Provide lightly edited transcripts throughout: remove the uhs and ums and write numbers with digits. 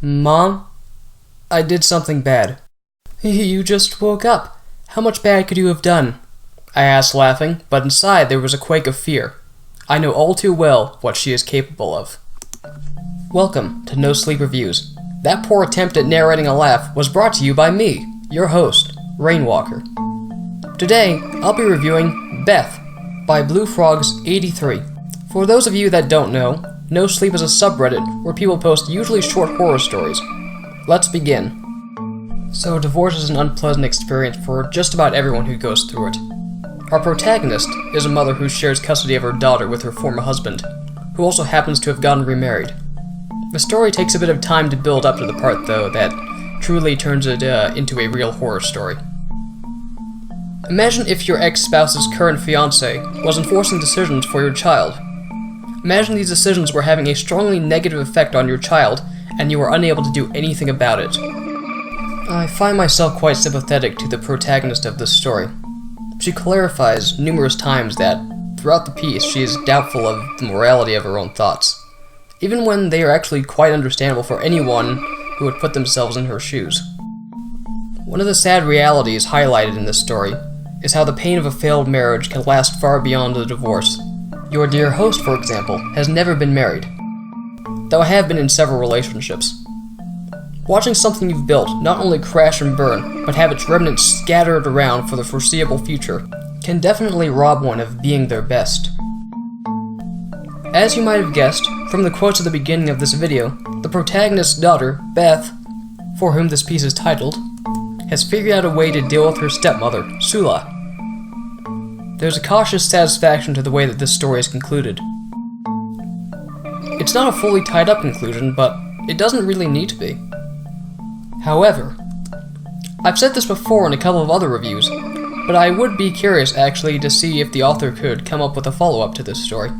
Mom? I did something bad. You just woke up. How much bad could you have done? I asked, laughing, but inside there was a quake of fear. I know all too well what she is capable of. Welcome to Nosleep Reviews. That poor attempt at narrating a laugh was brought to you by me, your host, Rainwalker. Today, I'll be reviewing Beth by Bluefrogs83. For those of you that don't know, Nosleep is a subreddit where people post usually short horror stories. Let's begin. So divorce is an unpleasant experience for just about everyone who goes through it. Our protagonist is a mother who shares custody of her daughter with her former husband, who also happens to have gotten remarried. The story takes a bit of time to build up to the part, though, that truly turns it into a real horror story. Imagine if your ex-spouse's current fiancé was enforcing decisions for your child. Imagine these decisions were having a strongly negative effect on your child, and you were unable to do anything about it. I find myself quite sympathetic to the protagonist of this story. She clarifies numerous times that, throughout the piece, she is doubtful of the morality of her own thoughts, even when they are actually quite understandable for anyone who would put themselves in her shoes. One of the sad realities highlighted in this story is how the pain of a failed marriage can last far beyond the divorce. Your dear host, for example, has never been married, though I have been in several relationships. Watching something you've built not only crash and burn, but have its remnants scattered around for the foreseeable future, can definitely rob one of being their best. As you might have guessed, from the quotes at the beginning of this video, the protagonist's daughter, Beth, for whom this piece is titled, has figured out a way to deal with her stepmother, Sula. There's a cautious satisfaction to the way that this story is concluded. It's not a fully tied up conclusion, but it doesn't really need to be. However, I've said this before in a couple of other reviews, but I would be curious actually to see if the author could come up with a follow-up to this story.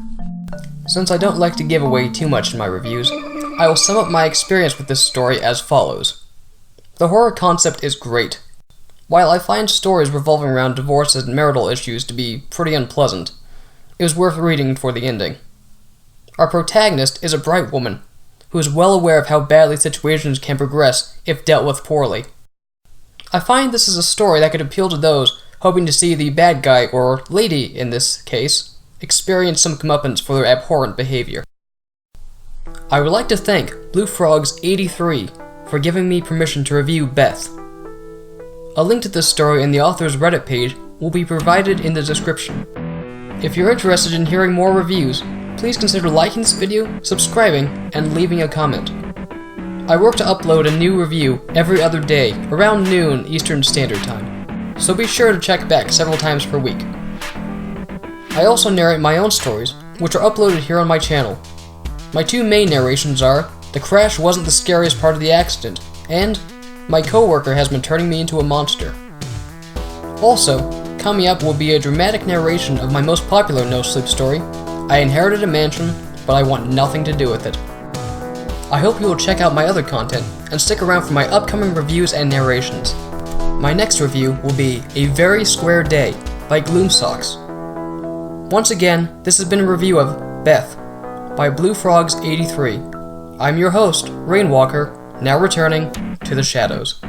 Since I don't like to give away too much in my reviews, I will sum up my experience with this story as follows. The horror concept is great. While I find stories revolving around divorce and marital issues to be pretty unpleasant, it was worth reading for the ending. Our protagonist is a bright woman, who is well aware of how badly situations can progress if dealt with poorly. I find this is a story that could appeal to those hoping to see the bad guy, or lady in this case, experience some comeuppance for their abhorrent behavior. I would like to thank Bluefrogs83 for giving me permission to review Beth. A link to this story and the author's Reddit page will be provided in the description. If you're interested in hearing more reviews, please consider liking this video, subscribing, and leaving a comment. I work to upload a new review every other day, around noon Eastern Standard Time, so be sure to check back several times per week. I also narrate my own stories, which are uploaded here on my channel. My two main narrations are, the crash wasn't the scariest part of the accident, and my coworker has been turning me into a monster. Also, coming up will be a dramatic narration of my most popular no-sleep story, I inherited a mansion, but I want nothing to do with it. I hope you will check out my other content, and stick around for my upcoming reviews and narrations. My next review will be A Very Square Day by Gloomsocks. Once again, this has been a review of Beth by Bluefrogs83. I'm your host, Rainwalker, now returning to the shadows.